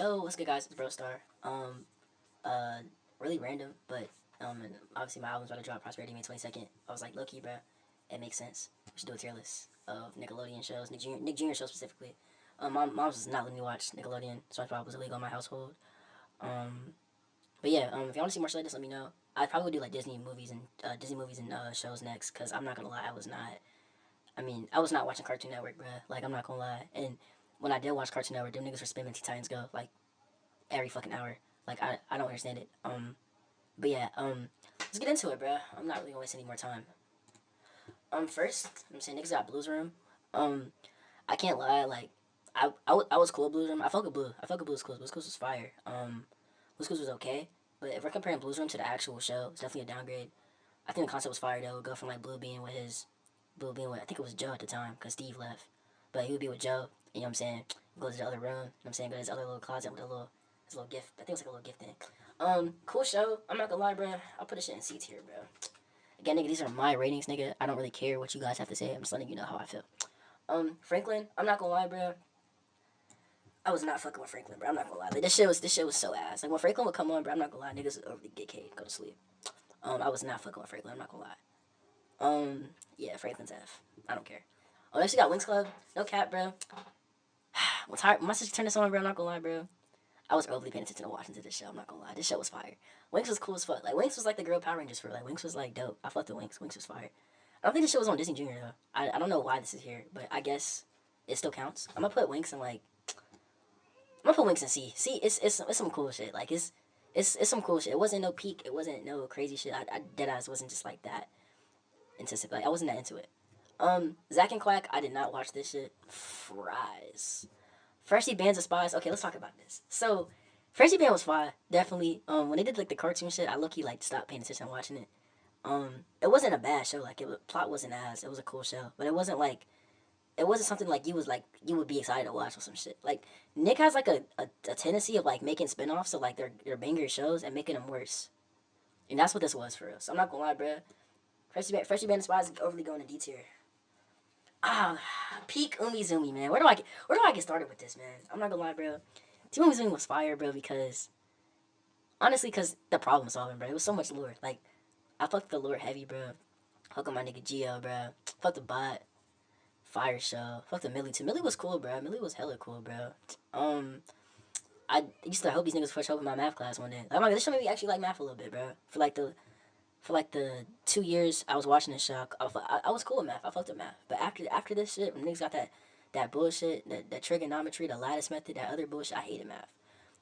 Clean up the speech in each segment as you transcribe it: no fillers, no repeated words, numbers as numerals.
Yo, what's good, guys? It's BroStar. Uh, really random, but and obviously my album's about to drop. Prosperity May 22nd. I was like, low key, bro, it makes sense. We should do a tier list of Nickelodeon shows, Nick Jr. shows specifically. Mom's was not letting me watch Nickelodeon. SpongeBob was illegal in my household. Um, but yeah, if y'all want to see more shit, just let me know. I'd probably do like Disney movies and shows next, cause I'm not gonna lie, I was not. I mean, I was not watching Cartoon Network, bro. Like I'm not gonna lie. And when I did watch Cartoon Network, them niggas were spinning Teen Titans Go like every fucking hour. Like I don't understand it. But yeah, let's get into it, bro. I'm not really gonna waste any more time. First, I'm saying niggas got Blues Room. Um, I can't lie, like I was cool with Blues Room. I fuck with Blue. I fuck with Blues Clues. Blues Clues was fire. Blues Clues was okay, but if we're comparing Blues Room to the actual show, it's definitely a downgrade. I think the concept was fire though. Go from like Blue being with I think it was Joe at the time because Steve left, but he would be with Joe. You know what I'm saying? Go to the other room. You know what I'm saying? Go to his other little closet with his little gift. I think it was like a little gift thing. Cool show. I'm not gonna lie, bro. I'll put this shit in C tier, bro. Again, nigga, these are my ratings, nigga. I don't really care what you guys have to say. I'm just letting you know how I feel. Franklin. I'm not gonna lie, bro. I was not fucking with Franklin, bro. I'm not gonna lie. Like, this shit was so ass. Like when Franklin would come on, bro. I'm not gonna lie. Niggas would overly get K, go to sleep. I was not fucking with Franklin. I'm not gonna lie. Yeah, Franklin's F. I don't care. Oh, next we got Wings Club. No cap, bro. I'm tired. My sister turned this on, bro. I'm not gonna lie, bro. I was overly paying attention to watching to this show. I'm not gonna lie. This show was fire. Winx was cool as fuck. Like Winx was like the girl Power Rangers for like Winx was like dope. I fucked with Winx. Winx was fire. I don't think this show was on Disney Junior though. I don't know why this is here, but I guess it still counts. I'm gonna put Winx in like I'm gonna put Winx in C. C it's some cool shit. Like it's some cool shit. It wasn't no peak. It wasn't no crazy shit. I dead eyes wasn't just like that into like I wasn't that into it. Zack and Quack. I did not watch this shit. Fries. Freshie Bands of Spies. Okay, let's talk about this. So, Freshie Band was fine, definitely. When they did like the cartoon shit, I low key like stopped paying attention and watching it. It wasn't a bad show. Like plot wasn't as. It was a cool show, but it wasn't something like you would be excited to watch or some shit. Like Nick has like a tendency of like making spinoffs of like their banger shows and making them worse, and that's what this was for us. So I'm not gonna lie, bro. Freshie Band of Spies is overly going to D tier. Ah, peak Umizoomi, man. Where do I get started with this, man? I'm not gonna lie, bro. Team Umizoomi was fire, bro, because honestly, because the problem solving, bro. It was so much lore. Like I fucked the lore heavy, bro. Fuck with my nigga Geo, bro. Fuck the bot. Fire show. Fuck the Millie too. Millie was cool, bro. Millie was hella cool, bro. I used to hope these niggas push up in my math class one day. Like, oh my god, this show made me actually like math a little bit, bro. For like the 2 years I was watching this show, I was cool with math. I fucked with math. But after this shit, when niggas got that bullshit, that trigonometry, the lattice method, that other bullshit, I hated math.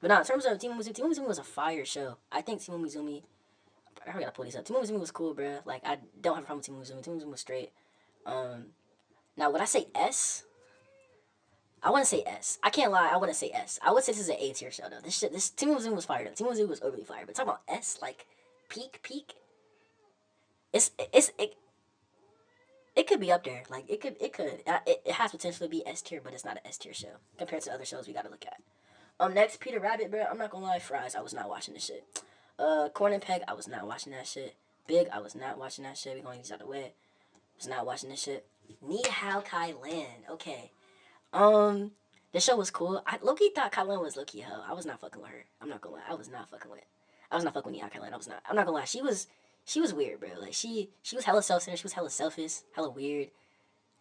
But now in terms of Team Umizoomi was a fire show. I think Team Umizoomi. I gotta pull these up. Team Umizoomi was cool, bro. Like I don't have a problem with Team Umizoomi. Team Umizoomi was straight. Um, Now when I say S, I want to say S. I can't lie. I want to say S. I would say this is an A tier show though. This Team Umizoomi was fire. Team Umizoomi was overly fire. But talk about S, like peak. It's it could be up there. Like it has potential to be S tier, but it's not an S tier show compared to other shows we got to look at. Next Peter Rabbit, bro. I'm not gonna lie, Fries. I was not watching this shit. Corn and Peg. I was not watching that shit. Big. I was not watching that shit. We gonna get these out of the way. Was not watching this shit. Ni Hao Kai Lan. Okay. The show was cool. Loki thought Kai Lan was Loki hoe. I was not fucking with her. I'm not gonna lie. I was not fucking with Ni Hao Kai Lan. I'm not gonna lie. She was weird, bro. Like she was hella self-centered. She was hella selfish, hella weird.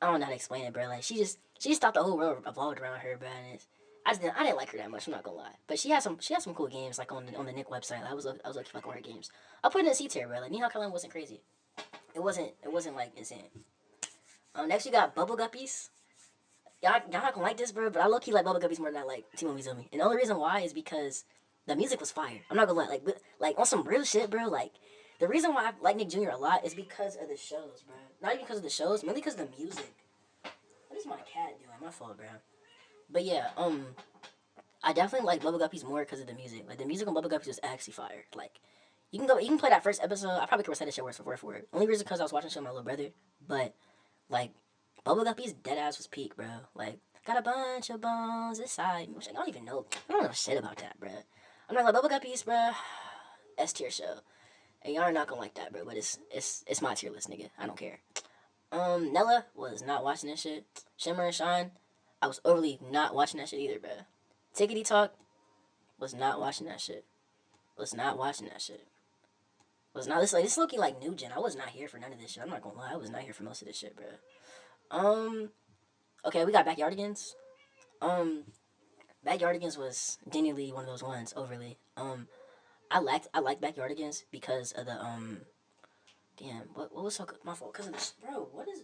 I don't know how to explain it, bro. Like she just thought the whole world revolved around her, bro. And I didn't like her that much. I'm not gonna lie. But she had some cool games like on the Nick website. Like, I was like fucking with her games. I put it in C tier, bro. Like Ni Hao Kai Lan wasn't crazy. It wasn't like insane. Next we got Bubble Guppies. Y'all not gonna like this, bro, but I low key like Bubble Guppies more than I like Team Umizoomi. And the only reason why is because the music was fire. I'm not gonna lie, like on some real shit, bro. Like the reason why I like Nick Jr. a lot is because of the shows, bro. Not even because of the shows, mainly because of the music. What is my cat doing? My fault, bro. But yeah, I definitely like Bubble Guppies more because of the music. Like the music on Bubble Guppies was actually fire. Like you can play that first episode. I probably could recite this shit word for word. Only reason because I was watching the show with my little brother, but like Bubble Guppy's dead ass was peak, bro. Like, got a bunch of bones inside. I don't even know. I don't know shit about that, bro. I'm not like Bubble Guppies, bro. S tier show. And y'all are not gonna like that, bro. But it's my tier list, nigga. I don't care. Nella was not watching this shit. Shimmer and Shine, I was overly not watching that shit either, bro. Tickety Talk, Was not watching that shit. Was not watching that shit. Was not this looking like new gen. I was not here for none of this shit. I'm not gonna lie. I was not here for most of this shit, bro. Okay, we got Backyardigans. Um, Backyardigans was genuinely one of those ones. Overly. I liked Backyardigans because of the Damn, what was so good? My fault. Cause of this, bro. What is?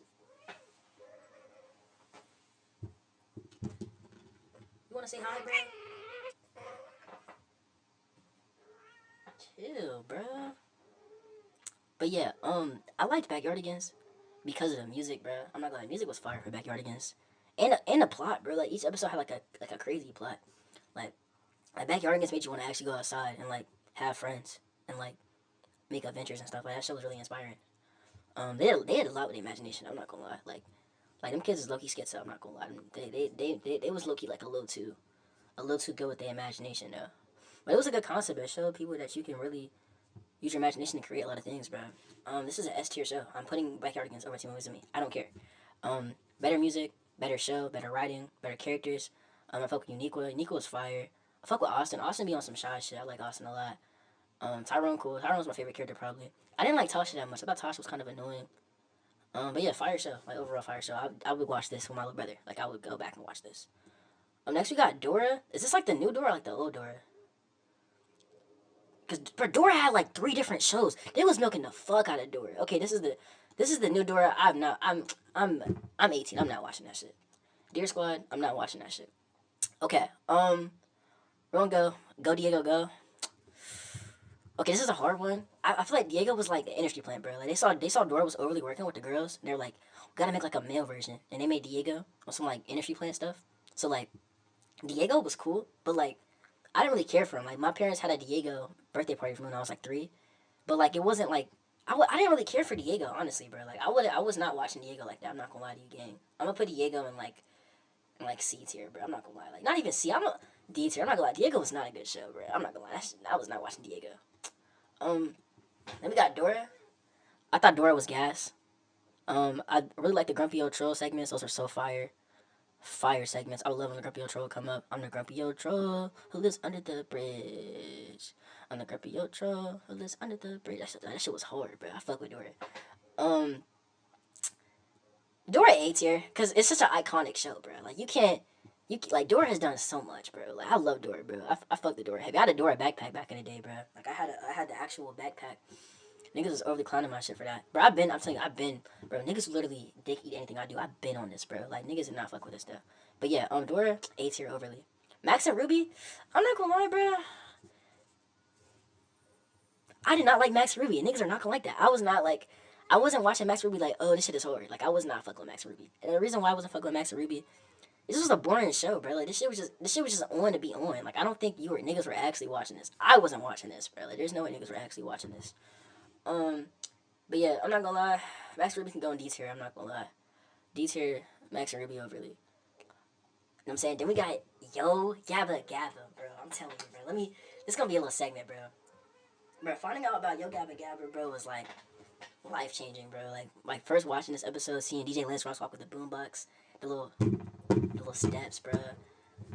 You wanna say hi, bro? Chill, bro. But yeah, I liked Backyardigans because of the music, bro. I'm not gonna lie, music was fire for Backyardigans, and the plot, bro. Like each episode had like a crazy plot. Like Backyardigans made you want to actually go outside and like have friends and like make adventures and stuff. Like that show was really inspiring. They had a lot with the imagination. I'm not gonna lie. Like them kids is low key schizo. I'm not gonna lie. They was low key like a little too good with their imagination though. But it was a good concept. It showed people that you can really use your imagination to create a lot of things, bro. This is an S tier show. I'm putting Backyardigans over Team Movies with me. I don't care. Better music, better show, better writing, better characters. I fuck with Uniqua. Uniqua was fire. I fuck with Austin. Austin be on some shy shit. I like Austin a lot. Tyrone cool. Tyrone's my favorite character probably. I didn't like Tasha that much. I thought Tasha was kind of annoying. But yeah, fire show. Like overall fire show. I would watch this with my little brother. Like I would go back and watch this. Next we got Dora. Is this like the new Dora or like the old Dora? Because Dora had like 3 different shows. They was milking the fuck out of Dora. Okay, this is the new Dora. I'm 18. I'm not watching that shit. Deer Squad. I'm not watching that shit. Okay. We're gonna go Diego go. Okay, this is a hard one. I feel like Diego was like the industry plant, bro. Like they saw Dora was overly working with the girls, and they're like, we gotta make like a male version, and they made Diego on some like industry plant stuff. So like Diego was cool, but like I didn't really care for him. Like my parents had a Diego birthday party for me when I was like 3, but like it wasn't like I didn't really care for Diego honestly, bro. Like I was not watching Diego like that. I'm not gonna lie to you, gang. I'm gonna put Diego in like C tier, bro. I'm not gonna lie, like not even C. I'm a D tier. I'm not gonna lie. Diego was not a good show, bro. I'm not gonna lie. I was not watching Diego. Then we got Dora. I thought Dora was gas. I really like the Grumpy Old Troll segments. Those are so fire. Fire segments. I would love when the Grumpy Old Troll come up. I'm the Grumpy Old Troll who lives under the bridge. I'm the Grumpy Old Troll who lives under the bridge. That shit was hard, bro. I fuck with Dora. Um, Dora A tier, cause it's such an iconic show, bro. Like like Dora has done so much, bro. Like I love Dora, bro. I fuck the Dora heavy. I had a Dora backpack back in the day, bro. Like I had the actual backpack. Niggas was overly clowning my shit for that. Bro, I'm telling you, bro, niggas literally dick eat anything I do. I've been on this, bro. Like, niggas did not fuck with this stuff. But yeah, Dora, A tier overly. Max and Ruby, I'm not gonna lie, bro. I did not like Max and Ruby, and niggas are not gonna like that. I wasn't watching Max and Ruby like, oh, this shit is hard. Like, I was not fucking with Max and Ruby. And the reason why I wasn't fucking with Max and Ruby, this was a boring show, bro. Like, this shit was just on to be on. Like, I don't think niggas were actually watching this. I wasn't watching this, bro. Like, there's no way niggas were actually watching this. But yeah, I'm not gonna lie. Max and Ruby can go in D tier. I'm not gonna lie. D tier, Max and Ruby overly. You know what I'm saying? Then we got Yo Gabba Gabba, bro. I'm telling you, bro. This is gonna be a little segment, bro. Bro, finding out about Yo Gabba Gabba, bro, was like life changing, bro. Like first watching this episode, seeing DJ Lance Ross walk with the boombox, the little steps, bro.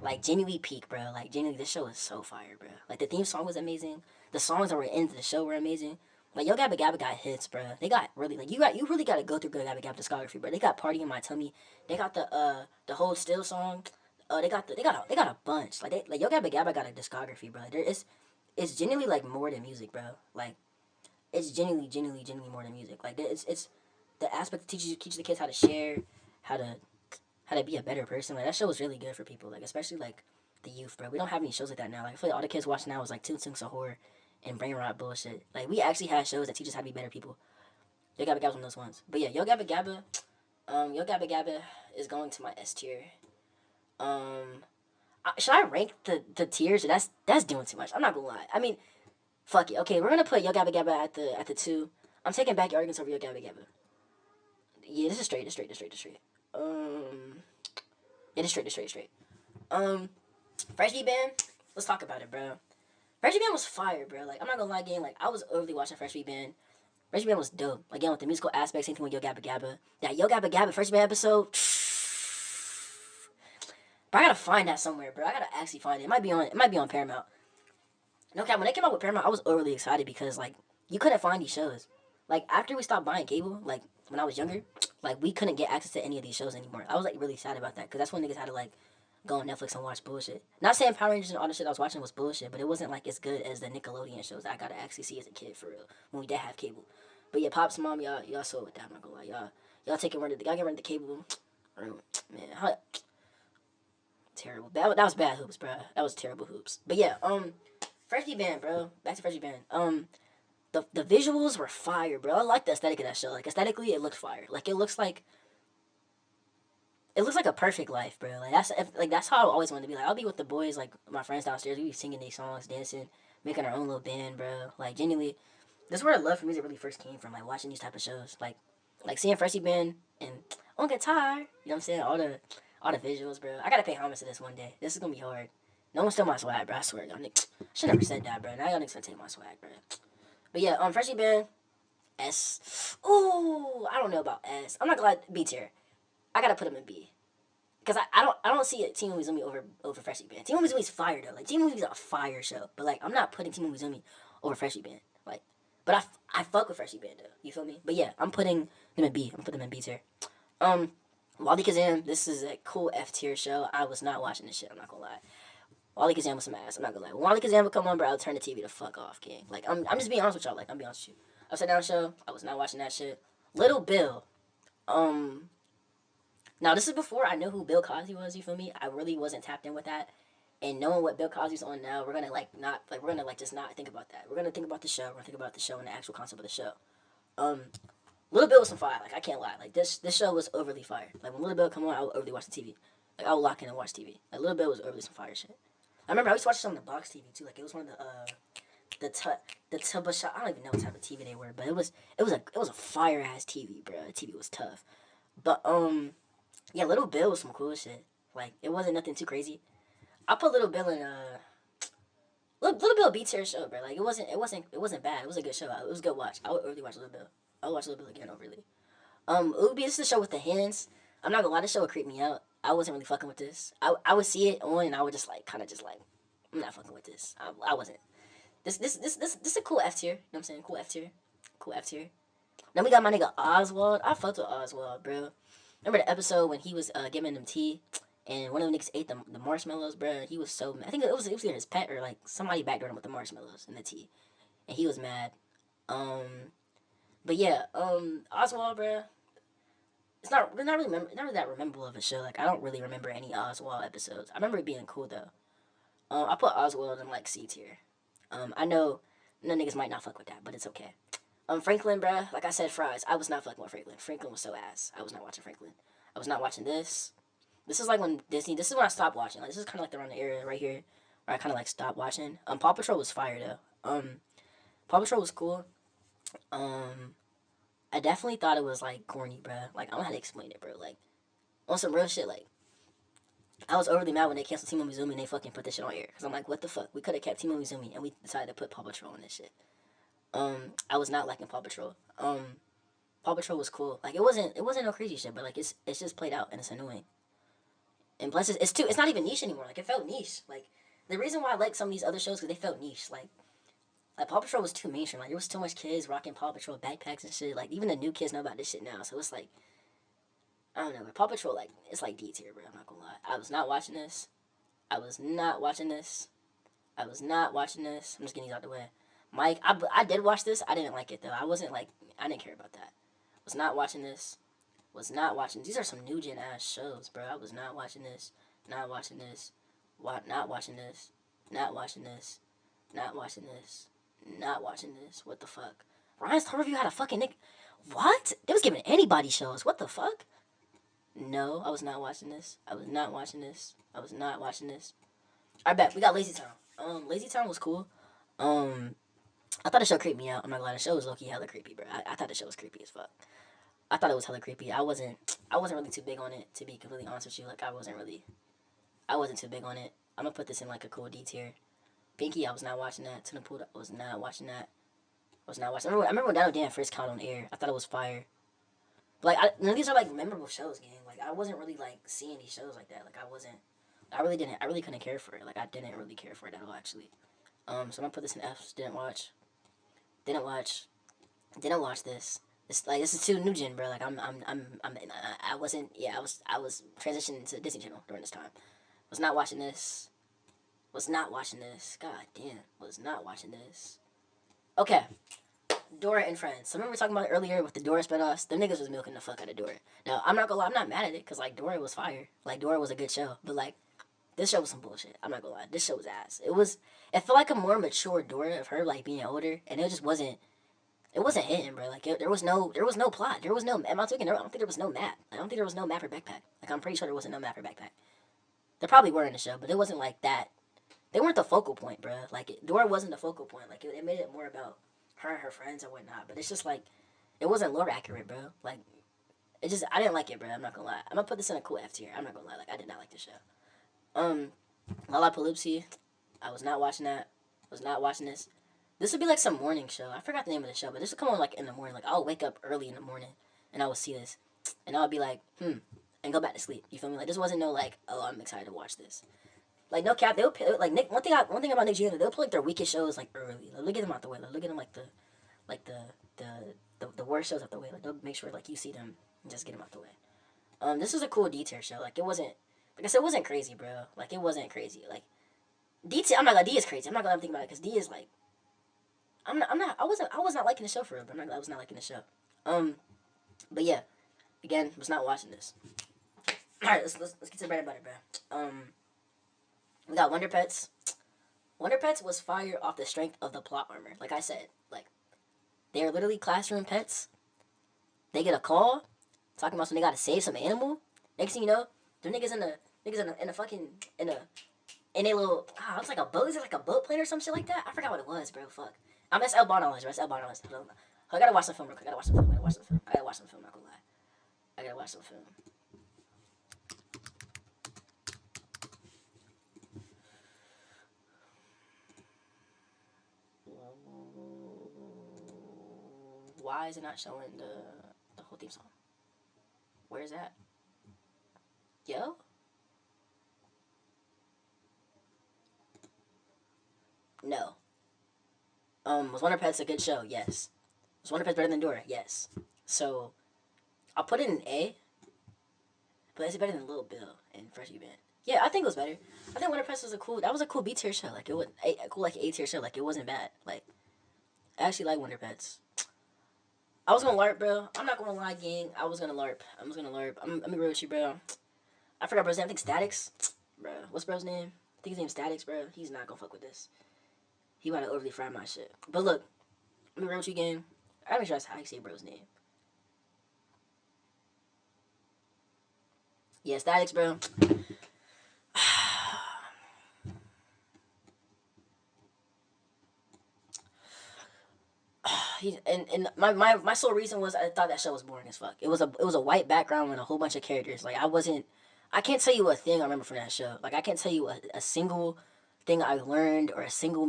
Like genuinely peak, bro. Like genuinely, this show is so fire, bro. Like the theme song was amazing. The songs that were into the show were amazing. Like Yo Gabba Gabba got hits, bro. They got really like you really gotta go through Yo Gabba Gabba discography, bro. They got Party in My Tummy. They got the Hold Still song. They got a bunch. Like Yo Gabba Gabba got a discography, bro. It's genuinely like more than music, bro. Like it's genuinely more than music. Like it's the aspect that teach the kids how to share, how to be a better person. Like that show was really good for people. Like especially like the youth, bro. We don't have any shows like that now. Like I feel like all the kids watching now is like Toon Toon Sahur and brain rot bullshit. Like we actually had shows that teach us how to be better people. Yo Gabba Gabba's one of those ones. But yeah, Yo Gabba Gabba is going to my S tier. Should I rank the tiers? That's doing too much. I'm not gonna lie. I mean, fuck it. Okay, we're gonna put Yo Gabba Gabba at the 2. I'm taking back your arguments over Yo Gabba Gabba. Yeah, this is straight. Yeah, this straight. Fresh V Band. Let's talk about it, bro. Fresh V Band was fire, bro. Like I'm not gonna lie, gang. Like I was overly watching Fresh V Band. Fresh V Band was dope. Again, with the musical aspects, same thing with Yo Gabba Gabba. That Yo Gabba Gabba Fresh V Band episode. Bro, I gotta find that somewhere, bro. I gotta actually find it. It might be on Paramount. No cap, when they came out with Paramount, I was overly excited because like you couldn't find these shows. Like after we stopped buying cable, like when I was younger, like we couldn't get access to any of these shows anymore. I was like really sad about that because that's when niggas had to like go on Netflix and watch bullshit. Not saying Power Rangers and all the shit I was watching was bullshit, but it wasn't like as good as the Nickelodeon shows that I got to actually see as a kid for real when we did have cable. But yeah, pops, mom, y'all saw with that. I'm not gonna lie, y'all taking rid of y'all get rid of the cable. Man, terrible. That was bad hoops, bro. That was terrible hoops. But yeah, Freshie Band, bro. Back to Freshie Band. The visuals were fire, bro. I like the aesthetic of that show. Like aesthetically, it looked fire. Like it looks like a perfect life, bro. That's how I always wanted to be. Like I'll be with the boys, like my friends downstairs. We be singing these songs, dancing, making our own little band, bro. Like genuinely, this is where love for music really first came from. Like watching these type of shows, like seeing Freshie Band and on guitar. You know what I'm saying? All the visuals, bro. I gotta pay homage to this one day. This is gonna be hard. No one stole my swag, bro. I swear, y'all niggas. I should never said that, bro. Now y'all niggas gonna take my swag, bro. But yeah, Freshie Band S. Ooh, I don't know about S. I'm not gonna lie, B tier. I gotta put him in B. Cause I don't see it Team Mizumi over Freshie Band. Team Mizumi's fire though. Like Team Mizumi's a fire show. But like I'm not putting Team Mizumi over Freshie Band. Like, but I fuck with Freshie Band though. You feel me? But yeah, I'm putting them in B. I'm putting them in B tier. Um, Wally Kazam. This is a cool F tier show. I was not watching this shit. I'm not gonna lie. Wally Kazam was some ass. I'm not gonna lie. When Wally Kazam would come on, bro, I'll turn the TV to fuck off, king. Like I'm just being honest with y'all. Like I'm being honest with you. Upside Down Show. I was not watching that shit. Little Bill. Um, Now this is before I knew who Bill Cosby was. You feel me? I really wasn't tapped in with that. And knowing what Bill Cosby's on now, we're gonna like not like we're gonna like just not think about that. We're gonna think about the show. We're gonna think about the show and the actual concept of the show. Um, Little Bill was some fire. Like I can't lie. Like this show was overly fire. Like when Little Bill come on, I would overly watch the TV. Like I would lock in and watch TV. Like Little Bill was overly some fire shit. I remember I used to watch some on the box TV too. Like it was one of the tuba shop. I don't even know what type of TV they were, but it was a fire ass TV, bro. The TV was tough. But yeah, Little Bill was some cool shit. Like it wasn't nothing too crazy. I put Little Bill in Little Bill B tier show, bro. Like it wasn't bad. It was a good show. It was a good watch. I would really watch Little Bill. I would watch Little Bill again overly. It would be this is the show with the hands. I'm not gonna lie, this show would creep me out. I wasn't really fucking with this. I would see it on and I would just like kind of just like I'm not fucking with this. I wasn't. This is a cool F tier. You know what I'm saying? Cool F tier. Cool F tier. Then we got my nigga Oswald. I fucked with Oswald, bro. Remember the episode when he was giving them tea, and one of the niggas ate the marshmallows, bro. He was so mad. I think it was either his pet or like somebody backdoored him with the marshmallows and the tea, and he was mad. But yeah, Oswald, bro. It's not really that memorable of a show. Like I don't really remember any Oswald episodes. I remember it being cool though. I put Oswald in like C tier. I know no niggas might not fuck with that, but it's okay. Franklin, bruh, like I said, fries. I was not fucking with Franklin. Franklin was so ass. I was not watching Franklin. I was not watching this. This is like when Disney. This is when I stopped watching. Like this is kind of like around the era right here where I kind of like stopped watching. Paw Patrol was fire though. Paw Patrol was cool. Um, I definitely thought it was like corny, bruh. Like I don't know how to explain it, bro. Like on some real shit, like I was overly mad when they canceled Team Mizumi and they fucking put this shit on air. Cause I'm like, what the fuck? We could have kept Team Mizumi and we decided to put Paw Patrol on this shit. I was not liking Paw Patrol. Paw Patrol was cool. Like it wasn't no crazy shit, but like it's just played out and it's annoying. And plus it's not even niche anymore. Like it felt niche. Like the reason why I like some of these other shows because they felt niche. Like Paw Patrol was too mainstream. Like there was too much kids rocking Paw Patrol backpacks and shit. Like even the new kids know about this shit now. So it's like I don't know. But Paw Patrol like it's like D tier, bro. I'm not gonna lie. I was not watching this. I was not watching this. I was not watching this. I'm just getting these out the way. Mike, I did watch this. I didn't like it though. I wasn't like I didn't care about that. Was not watching this. Was not watching. These are some new gen ass shows, bro. I was not watching this. Not watching this. Not watching this. Not watching this. Not watching this. Not watching this. What the fuck? Ryan's Star Review had a fucking nick. What? They was giving anybody shows. What the fuck? No, I was not watching this. I was not watching this. I was not watching this. I bet we got Lazy Town. Lazy Town was cool. Um, I thought the show creeped me out. I'm not gonna lie, the show was low key hella creepy, bro. I thought the show was creepy as fuck. I thought it was hella creepy. I wasn't really too big on it, to be completely honest with you. Like I wasn't too big on it. I'm gonna put this in like a cool D tier. Pinky, I was not watching that. Tuna Pool, I was not watching that. I was not watching. I remember when Dino Dan first came on air. I thought it was fire. But like none of these are like memorable shows, gang. Like I wasn't really like seeing these shows like that. Like I wasn't. I really didn't. I really couldn't care for it. Like I didn't really care for it at all, actually. So I'm gonna put this in F's. Didn't watch. Didn't watch. Didn't watch this. This is too new gen, bro. Like I wasn't. Yeah, I was transitioning to Disney Channel during this time. Was not watching this. Was not watching this. God damn. Was not watching this. Okay. Dora and Friends. So remember we were talking about it earlier with the Dora spinoffs? Them niggas was milking the fuck out of Dora. Now I'm not gonna lie, I'm not mad at it because like Dora was fire. Like Dora was a good show, but like this show was some bullshit. I'm not gonna lie, this show was ass. It was. It felt like a more mature Dora of her like being older, and it just wasn't. It wasn't hitting, bro. Like there was no plot. There was no. Am I talking? I don't think there was no map. I don't think there was no map or backpack. Like I'm pretty sure there wasn't no map or backpack. There probably were in the show, but it wasn't like that. They weren't the focal point, bro. Like Dora wasn't the focal point. Like it made it more about her and her friends and whatnot. But it's just like it wasn't lore accurate, bro. Like it just I didn't like it, bro. I'm not gonna lie. I'm gonna put this in a cool F tier. I'm not gonna lie. Like I did not like the show. Lollapalooza. I was not watching that. Was not watching this. This would be like some morning show. I forgot the name of the show, but this would come on like in the morning. Like I'll wake up early in the morning and I would see this, and I would be like, and go back to sleep. You feel me? Like this wasn't no like, oh, I'm excited to watch this. Like no cap, they would like Nick. One thing about Nick Jr. They'll put like their weakest shows like early. Like, look at them out the way. Like, look at them like the the worst shows out the way. Like they'll make sure like you see them and just get them out the way. This was a cool D-tier show. Like it wasn't, like I said, it wasn't crazy, bro. Like it wasn't crazy. Like D-tier, I'm not gonna D is crazy. I'm not gonna think about it because D is like, I was not liking the show for real. But I was not liking the show. But yeah, again, was not watching this. All right, let's get to the bread and butter, bro. We got Wonder Pets. Wonder Pets was fired off the strength of the plot armor. Like I said, like they are literally classroom pets. They get a call talking about something they gotta save some animal. Next thing you know, the niggas in a fucking in a little it's like a boat. Is it like a boat plane or some shit like that? I forgot what it was, bro. Fuck. That's El Bonalis, bro. That's El Bonalis. I gotta watch some film real quick. I gotta watch some film. I gotta watch some film. Not gonna lie. I gotta watch some film. Why is it not showing the whole theme song? Where is that? Yo? No. Was Wonder Pets a good show? Yes. Was Wonder Pets better than Dora? Yes. So, I'll put it in A, but is it better than Little Bill and Freshie Band? Yeah, I think it was better. I think Wonder Pets was a cool B tier show. Like it was a cool like A tier show. Like it wasn't bad. Like I actually like Wonder Pets. I was gonna LARP, bro. I'm not gonna lie, gang. I was gonna LARP. I'm gonna be real with you, bro. I forgot bro's name. I think Statics. Bro, what's bro's name? I think his name's Statics, bro. He's not gonna fuck with this. He about to overly fry my shit. But look, I'm gonna real with you, gang. I make sure that's how I say bro's name. Yeah, Statics, bro. And my sole reason was I thought that show was boring as fuck. It was a white background with a whole bunch of characters. Like I can't tell you a thing I remember from that show. Like I can't tell you a single thing I learned or a single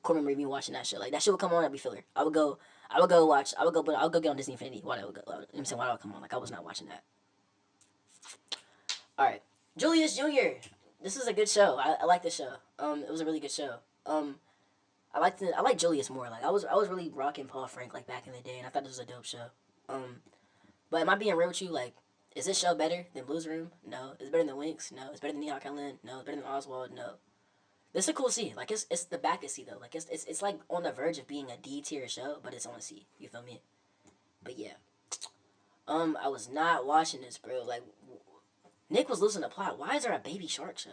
core memory of me watching that show. Like that shit would come on, I'd be filler. I would go watch. I would go get on Disney Infinity while it would go. You know what I'm saying, while it would come on. Like I was not watching that. All right, Julius Jr. This is a good show. I like this show. It was a really good show. I like Julius more. Like I was really rocking Paul Frank like back in the day, and I thought this was a dope show. But am I being real with you? Like, is this show better than Blues Room? No. Is it better than Winx? No. Is it better than Neon Helen? No. Is it better than Oswald? No. This is a cool C. Like it's the back of C though. Like it's like on the verge of being a D tier show, but it's on C. You feel me? But yeah. I was not watching this, bro. Like Nick was losing the plot. Why is there a baby shark show?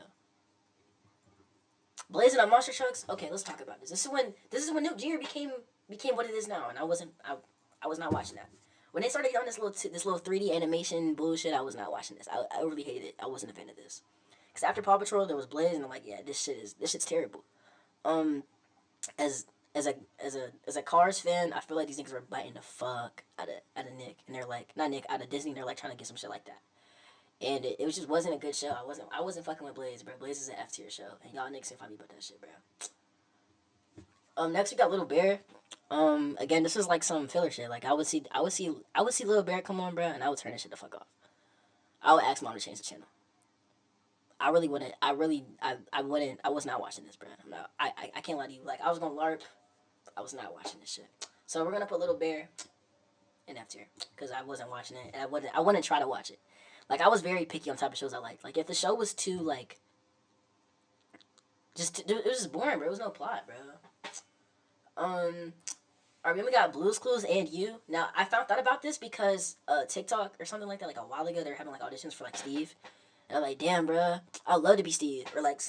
Blazing on monster trucks. Okay, let's talk about this. This is when Nick Jr. became what it is now, and I was not watching that. When they started on this little 3D animation bullshit, I was not watching this. I really hated it. I wasn't a fan of this. Cause after Paw Patrol, there was Blaze, and I'm like, yeah, this shit's terrible. As as a Cars fan, I feel like these niggas were biting the fuck out of Nick, and they're like, not Nick, out of Disney. They're like trying to get some shit like that, and it just wasn't a good show. I wasn't fucking with Blaze, bro. Blaze is an F tier show, and y'all niggas can find me about that shit, bro. Next we got Little Bear. Again, this was like some filler shit. Like I would see Little Bear come on, bro, and I would turn that shit the fuck off. I would ask mom to change the channel. I really wouldn't. I wouldn't. I was not watching this, bro. I can't lie to you. Like I was gonna LARP. I was not watching this shit. So we're gonna put Little Bear in F tier because I wasn't watching it and I wouldn't try to watch it. Like I was very picky on type of shows I liked. Like if the show was too like it was just boring, bro. It was no plot, bro. I remember we got Blue's Clues and You. Now I found out about this because TikTok or something like that, like a while ago, they were having like auditions for like Steve, and I'm like, damn, bro, I'd love to be Steve or like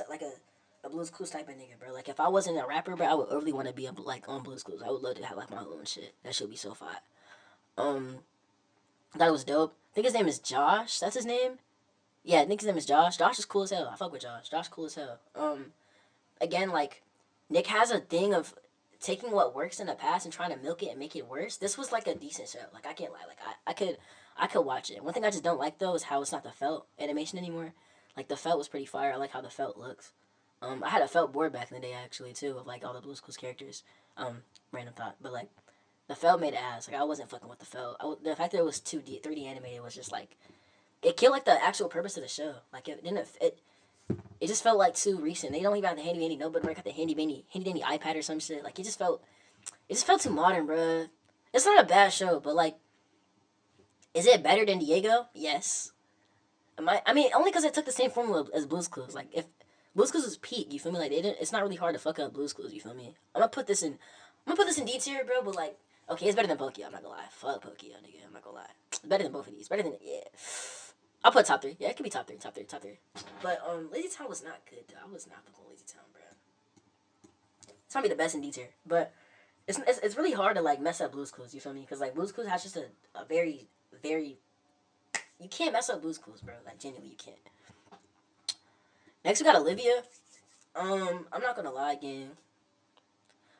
a Blue's Clues type of nigga, bro. Like if I wasn't a rapper, bro, I would overly want to be like on Blue's Clues. I would love to have like my own shit. That should be so fire. I thought it was dope. I think his name is Josh. That's his name. Yeah, I think his name is Josh. Josh is cool as hell. I fuck with Josh. Josh cool as hell. Again, like Nick has a thing of taking what works in the past and trying to milk it and make it worse. This was like a decent show. Like I can't lie. Like I could watch it. One thing I just don't like though is how it's not the felt animation anymore. Like the felt was pretty fire. I like how the felt looks. I had a felt board back in the day actually too of like all the Blue Schools characters. Random thought, but like the felt made ass. Like I wasn't fucking with the felt. The fact that it was 2D, 3D animated was just like it killed like the actual purpose of the show. Like it didn't it just felt like too recent. They don't even have the handy dandy notebook. They got the handy dandy iPad or some shit. Like it just felt too modern, bruh. It's not a bad show, but like, is it better than Diego? Yes. I mean, only because it took the same formula as Blue's Clues. Like if Blue's Clues was peak, you feel me? Like it's not really hard to fuck up Blue's Clues. You feel me? I'm gonna put this in D tier, bro. But like, okay, it's better than Pokemon. I'm not gonna lie. Fuck Pokemon, nigga. I'm not gonna lie. It's better than both of these. Better than yeah. I'll put top three. Yeah, it could be top three, top three, top three. But Lazy Town was not good. Though. I was not fucking Lazy Town, bro. It's gonna be the best in D tier, but it's really hard to like mess up Blue's Clues. You feel me? Because like Blue's Clues has just a very you can't mess up Blue's Clues, bro. Like genuinely, you can't. Next we got Olivia. I'm not gonna lie again.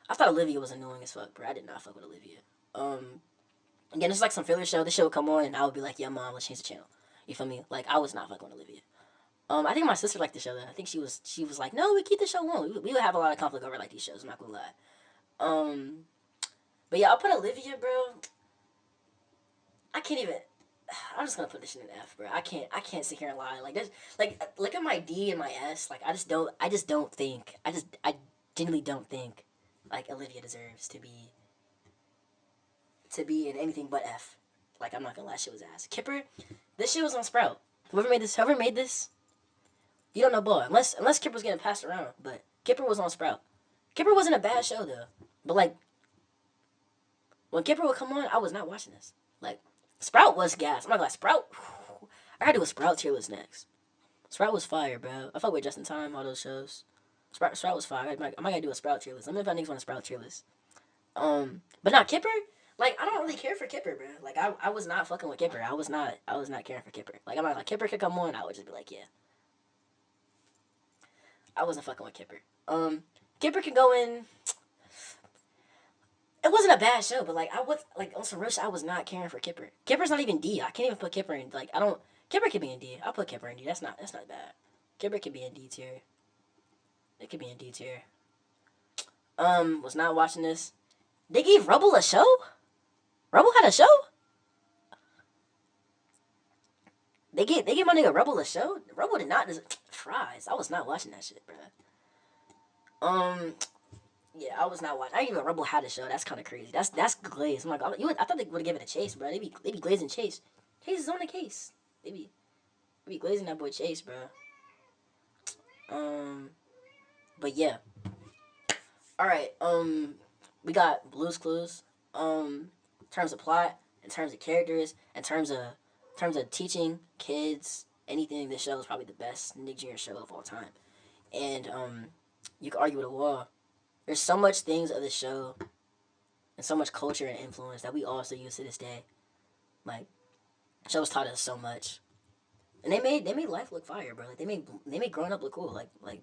I thought Olivia was annoying as fuck, bro. I did not fuck with Olivia. Again, it's like some filler show. This show would come on, and I would be like, "Yeah, mom, let's change the channel." You feel me? Like I was not fucking with Olivia. I think my sister liked the show though. I think she was like, "No, we keep the show on." We would have a lot of conflict over like these shows. I'm not gonna lie. But yeah, I'll put Olivia, bro. I can't even. I'm just gonna put this shit in F, bro. I can't sit here and lie. Like this, like look at my D and my S. Like I just don't think. I genuinely don't think like Olivia deserves to be in anything but F. Like I'm not gonna lie, shit was ass. Kipper, this shit was on Sprout. Whoever made this, you don't know boy. Unless Kipper was getting passed around, but Kipper was on Sprout. Kipper wasn't a bad show though, but like when Kipper would come on, I was not watching this. Like Sprout was gas. I'm not gonna lie, Sprout. I gotta do a Sprout tier list next. Sprout was fire, bro. I fuck with Just in Time, all those shows. Sprout was fire. I might gotta do a Sprout tier list. Let me know if I niggas want a Sprout tier list. But not Kipper. Like I don't really care for Kipper, bro. Like I was not fucking with Kipper. I was not caring for Kipper. Like I'm not like Kipper could come on, I would just be like, yeah. I wasn't fucking with Kipper. Kipper could go in. It wasn't a bad show, but like I was like on some real shit, I was not caring for Kipper. Kipper's not even D. I can't even put Kipper in. Like I don't. Kipper could be in D. I'll put Kipper in D. That's not bad. Kipper could be in D tier. It could be in D tier. Was not watching this. They gave Rubble a show. Rubble had a show. They gave my nigga Rubble a show. Rubble did not fries. I was not watching that shit, bro. Yeah, I was not watching. I didn't even Rubble had a show. That's kind of crazy. That's Glaze. I'm like, I thought they would have given it a Chase, bro. They be glazing Chase. Chase is on the case. They be glazing that boy Chase, bro. But yeah. All right. We got Blue's Clues. In terms of plot, in terms of characters, in terms of teaching kids anything, this show is probably the best Nick Jr. show of all time. And you can argue with a wall. There's so much things of the show and so much culture and influence that we all still use to this day. Like, shows taught us so much, and they made life look fire, bro. Like they made growing up look cool. They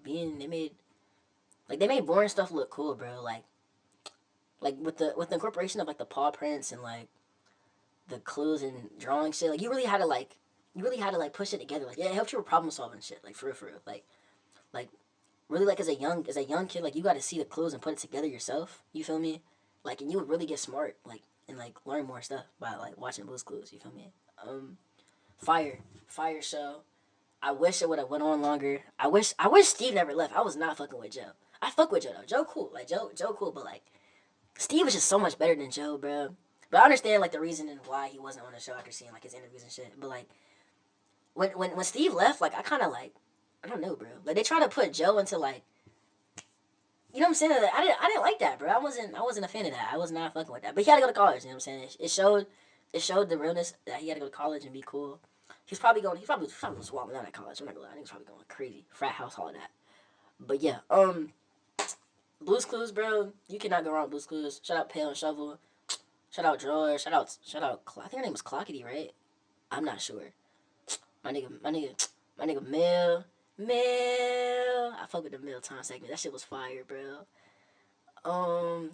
made boring stuff look cool, bro. Like with the incorporation of like the paw prints and like the clues and drawing shit. Like you really had to push it together. Like yeah, it helped you with problem solving shit. Like for real. Like really like as a young kid, like you got to see the clues and put it together yourself. You feel me? Like and you would really get smart, like and like learn more stuff by like watching Blue's Clues. You feel me? Fire show. I wish it would have went on longer. I wish Steve never left. I was not fucking with Joe. I fuck with Joe though. Joe cool. Like Joe cool, but like Steve was just so much better than Joe, bro. But I understand like the reason and why he wasn't on the show after seeing like his interviews and shit. But like when Steve left, like I kind of like I don't know, bro. Like they try to put Joe into like you know what I'm saying? I didn't like that, bro. I wasn't a fan of that. I was not fucking with that. But he had to go to college. You know what I'm saying? It showed the realness that he had to go to college and be cool. He's probably swallowing out at college. I'm not gonna lie. I think he's probably going crazy. Frat house, all of that. But yeah, Blue's Clues, bro. You cannot go wrong with Blue's Clues. Shout out Pale and Shovel. Shout out Drawer. Shout out. I think her name was Clockety, right? I'm not sure. My nigga, Mel. I fuck with the Mel time segment. That shit was fire, bro. Um,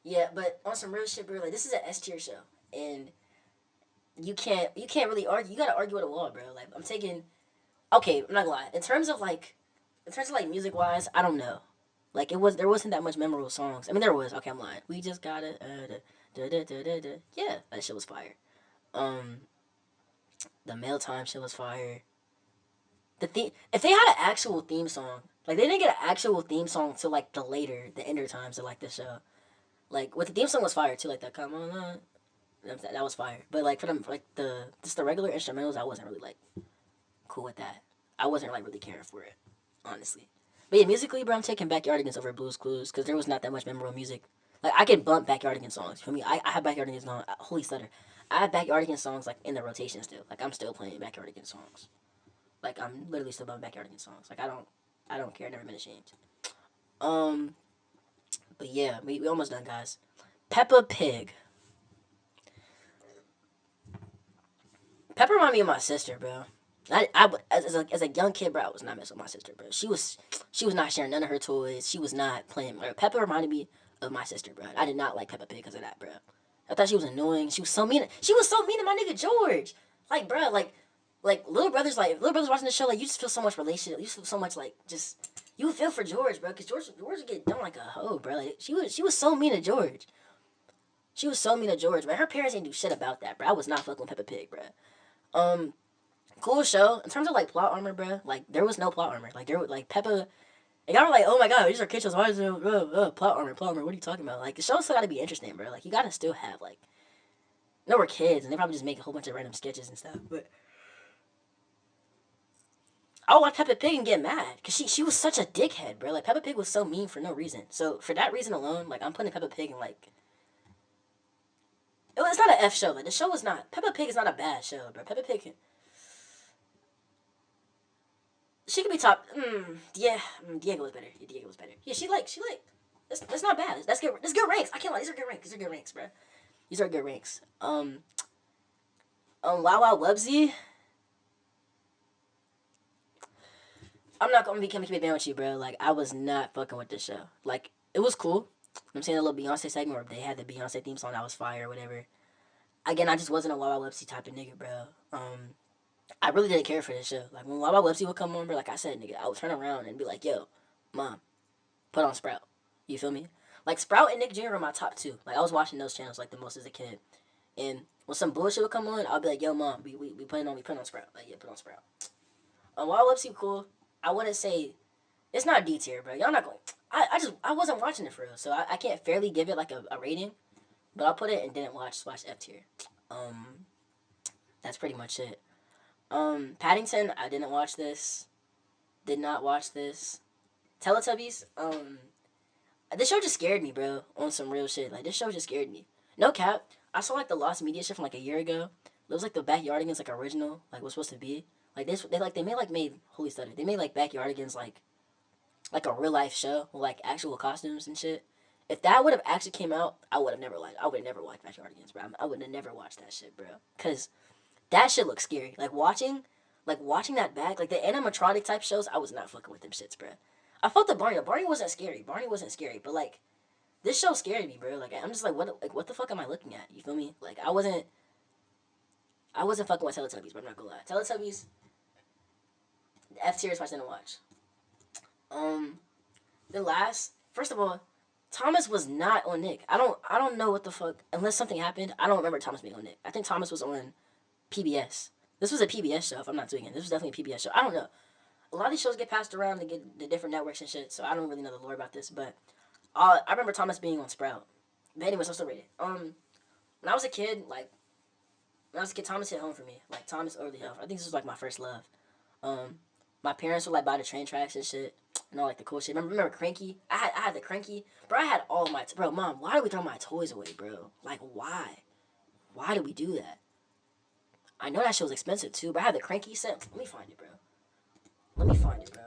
yeah, but on some real shit, bro. Like this is an S tier show, and you can't really argue. You gotta argue with a wall, bro. Like I'm taking. Okay, I'm not gonna lie. In terms of like music wise, I don't know. Like there wasn't that much memorable songs. I mean there was. Okay, I'm lying. We just gotta yeah, that shit was fire. Um, the mail time shit was fire. If they had an actual theme song, like they didn't get an actual theme song till like the ender times of like the show. Like what the theme song was fire too, like that come on, that was fire. But like for them, like the regular instrumentals, I wasn't really like cool with that. I wasn't like really caring for it, honestly. But yeah, musically, bro, I'm taking Backyardigans over Blue's Clues because there was not that much memorable music. Like I could bump Backyardigans songs. For me, I have Backyardigans songs. Holy stutter, I have Backyardigans songs like in the rotation still. Like I'm still playing Backyardigans songs. Like I'm literally still bumping Backyardigans songs. Like I don't care. Never been ashamed. Um, but yeah, we almost done, guys. Peppa Pig. Pepper reminded me of my sister, bro. As a young kid, bro, I was not messing with my sister, bro. She was not sharing none of her toys. She was not playing. Pepper reminded me of my sister, bro. I did not like Peppa Pig because of that, bro. I thought she was annoying. She was so mean. She was so mean to my nigga George. Like, bro, like little brothers watching the show. Like, you just feel so much relationship. You just feel so much like just you feel for George, bro, because George would get done like a hoe, bro. Like she was so mean to George. She was so mean to George, bro. Her parents didn't do shit about that, bro. I was not fucking with Peppa Pig, bro. Um, cool show. In terms of like plot armor, bro, like there was no plot armor. Like there was like Peppa. And y'all were like, oh my god, these are kids. Why is there plot armor? Plot armor. What are you talking about? Like the show still got to be interesting, bro. Like you gotta still have like. No, we're kids, and they probably just make a whole bunch of random sketches and stuff. But I would watch Peppa Pig and get mad because she was such a dickhead, bro. Like Peppa Pig was so mean for no reason. So for that reason alone, like I'm putting Peppa Pig in like. It's not an F show. Like the show was not. Peppa Pig is not a bad show, bro. Peppa Pig. She could be top. Yeah, Diego was better. Yeah, Diego was better. Yeah, she like. That's not bad. That's good ranks. I can't lie. These are good ranks. These are good ranks, bro. These are good ranks. Wow Wow Wubsy. I'm not gonna be coming to be with you, bro. Like I was not fucking with this show. Like it was cool. I'm saying the little Beyonce segment where they had the Beyonce theme song that was fire or whatever. Again, I just wasn't a Wow Wow Wubsy type of nigga, bro. I really didn't care for this show. Like when Wow Wow Wubsy would come on, bro, like I said, nigga, I would turn around and be like, yo, mom, put on Sprout. You feel me? Like Sprout and Nick Jr. were my top two. Like I was watching those channels like the most as a kid. And when some bullshit would come on, I'll be like, yo, mom, we putting on Sprout. Like, yeah, put on Sprout. Wow Wubsy cool. I wouldn't say it's not D tier, bro. Y'all not going. I wasn't watching it for real, so I can't fairly give it like a rating. But I'll put it and didn't watch F tier. Um, that's pretty much it. Paddington, I didn't watch this. Did not watch this. Teletubbies, this show just scared me, bro. On some real shit, like this show just scared me. No cap. I saw like the Lost Media shit from like a year ago. It was like the Backyardigans like original, like was supposed to be. Like this, they made holy stutter. They made like Backyardigans like a real life show with like actual costumes and shit. If that would have actually came out, I would have never liked. I would have never watched Backyardigans, bro. I would have never watched that shit, bro. Cause that shit looks scary. Like watching that back, like the animatronic type shows, I was not fucking with them shits, bro. I felt the Barney. Barney wasn't scary. Barney wasn't scary, but like this show scared me, bro. Like I'm just like what the fuck am I looking at? You feel me? Like I wasn't fucking with Teletubbies, but I'm not gonna lie. Teletubbies, F tier is what I didn't watch. Um, the last, first of all, Thomas was not on Nick. I don't know what the fuck. Unless something happened, I don't remember Thomas being on Nick. I think Thomas was on PBS. This was a PBS show, if I'm not doing it. This was definitely a PBS show. I don't know. A lot of these shows get passed around to get the different networks and shit, so I don't really know the lore about this, but I remember Thomas being on Sprout. But anyways, I'm still rated. When I was a kid, Thomas hit home for me. Like, Thomas Overly Health. I think this was, like, my first love. Um, my parents would, like, buy the train tracks and shit, and all, like, the cool shit. Remember Cranky? I had the Cranky. Bro, I had all my... Bro, Mom, why did we throw my toys away, bro? Like, why? Why did we do that? I know that shit was expensive, too, but I had the Cranky set. Let me find it, bro. Let me find it, bro.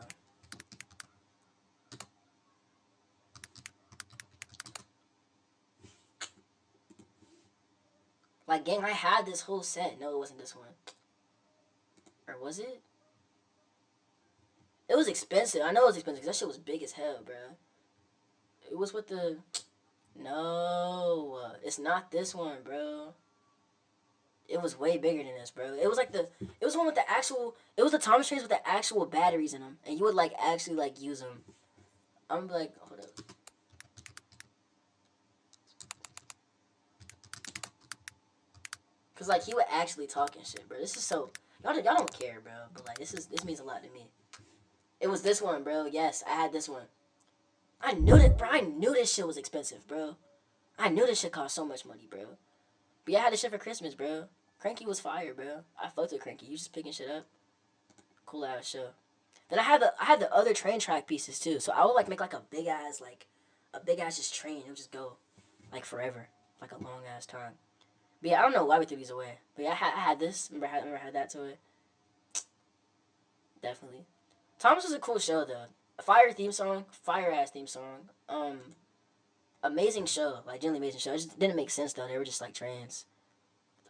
Like, gang, I had this whole set. No, it wasn't this one. Or was it? It was expensive. I know it was expensive because that shit was big as hell, bro. It was with the... No. It's not this one, bro. It was way bigger than this, bro. It was like the... It was one with the actual... It was the Thomas trains with the actual batteries in them. And you would, like, actually, like, use them. I'm like... Hold up. Because, like, he would actually talk and shit, bro. This is so... Y'all don't care, bro. But, like, this means a lot to me. It was this one, bro. Yes, I had this one. I knew that, bro. I knew this shit was expensive, bro. I knew this shit cost so much money, bro. But yeah, I had this shit for Christmas, bro. Cranky was fire, bro. I fucked with Cranky. You just picking shit up. Cool ass show. Then I had the other train track pieces too. So I would like make like a big ass just train. It would just go like forever, like a long ass time. But yeah, I don't know why we threw these away. But yeah, I had this. Remember I had that to it. Definitely. Thomas was a cool show though. A fire theme song, fire ass theme song. Amazing show, like genuinely amazing show. It just didn't make sense though. They were just like trains.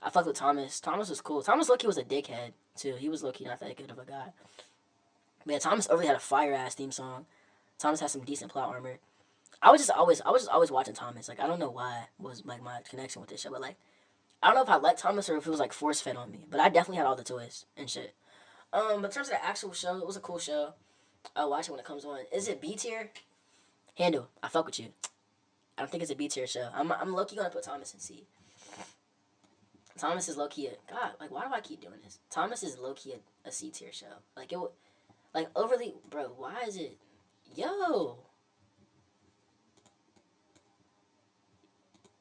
I fucked with Thomas. Thomas was cool. Thomas low-key was a dickhead too. He was low-key not that good of a guy. But yeah, Thomas overly had a fire ass theme song. Thomas had some decent plot armor. I was just always watching Thomas. Like I don't know why was like my connection with this show, but like I don't know if I liked Thomas or if it was like force fed on me. But I definitely had all the toys and shit. But in terms of the actual show, it was a cool show. I'll watch it when it comes on. Is it B tier? Handle. I fuck with you. I don't think it's a B tier show. I'm low key gonna put Thomas in C. Thomas is low key God. Like why do I keep doing this? Thomas is low key a C tier show. Like it would, like overly, bro. Why is it? Yo,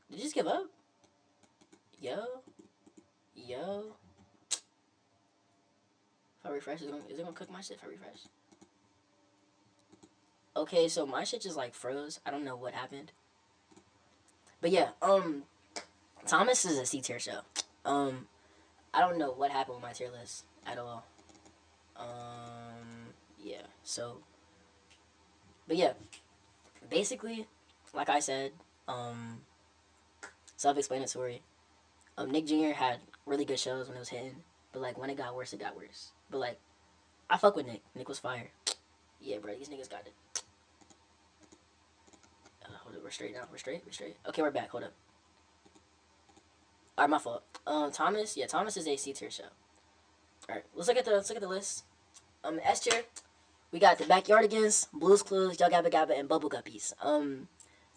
did you just give up? Yo. If I refresh, is it gonna cook my shit if I refresh? Okay, so my shit just like froze. I don't know what happened. But yeah, Thomas is a C tier show. I don't know what happened with my tier list at all. Yeah. So, but yeah, basically, like I said, self-explanatory. Nick Jr. had really good shows when it was hitting, but like when it got worse, it got worse. But like, I fuck with Nick. Nick was fire. Yeah, bro, these niggas got it. Hold up, we're straight now. We're straight. Okay, we're back. Hold up. Alright, my fault. Thomas. Yeah, Thomas is a C tier show. Alright, let's look at the list. S tier. We got the Backyardigans, Blue's Clues, Yo Gabba Gabba, and Bubble Guppies.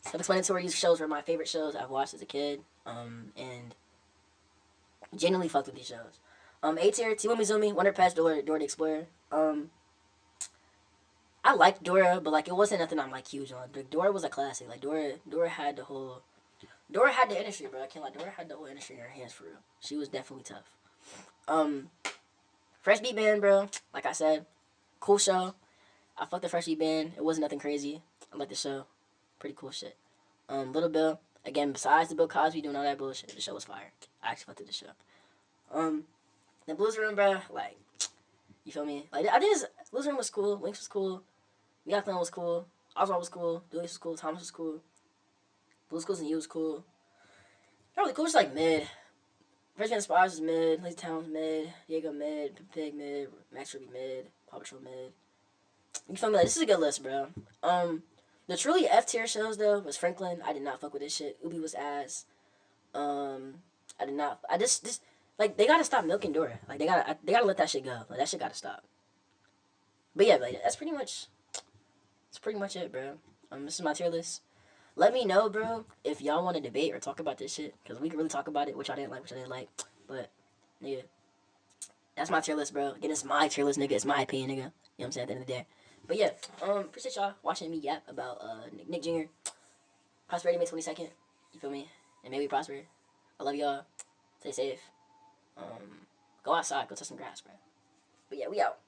Self-explanatory shows were my favorite shows I've watched as a kid. And genuinely fucked with these shows. A tier, Timu Mizumi, Wonder Pets, Dora the Explorer. I liked Dora, but like it wasn't nothing I'm like huge on. Dora was a classic. Like Dora had the industry, bro. I can't lie. Dora had the whole industry in her hands for real. She was definitely tough. Fresh Beat Band, bro. Like I said, cool show. I fucked the Fresh Beat Band. It wasn't nothing crazy. I like the show. Pretty cool shit. Little Bill. Again, besides the Bill Cosby doing all that bullshit, the show was fire. I actually fucked with the show. The Blues Room, bro. Like, you feel me? Like I did. Blues Room was cool. Winx was cool. We Got Clan was cool. Oswald was cool. Dewey was cool. Thomas was cool. Blue's Clues and You was cool. Not really cool. Just like mid. Fresh Man Spies was mid. Lazy Town was mid. Diego mid. Pig mid. Max Ruby mid. Paw Patrol mid. You feel me? Like, this is a good list, bro. The truly F tier shows though was Franklin. I did not fuck with this shit. Ubi was ass. I did not. I just like they gotta stop milking Dora. Like they gotta let that shit go. Like that shit gotta stop. But yeah, like that's pretty much it, bro. This is my tier list. Let me know, bro, if y'all want to debate or talk about this shit, because we can really talk about it, which I didn't like, But, yeah. That's my tier list, bro. Again, it's my tier list, nigga. It's my opinion, nigga. You know what I'm saying, at the end of the day. But yeah, appreciate y'all watching me yap about Nick Jr. Prosperity May 22nd. You feel me? And maybe prosper. I love y'all. Stay safe. Go outside. Go touch some grass, bro. But yeah, we out.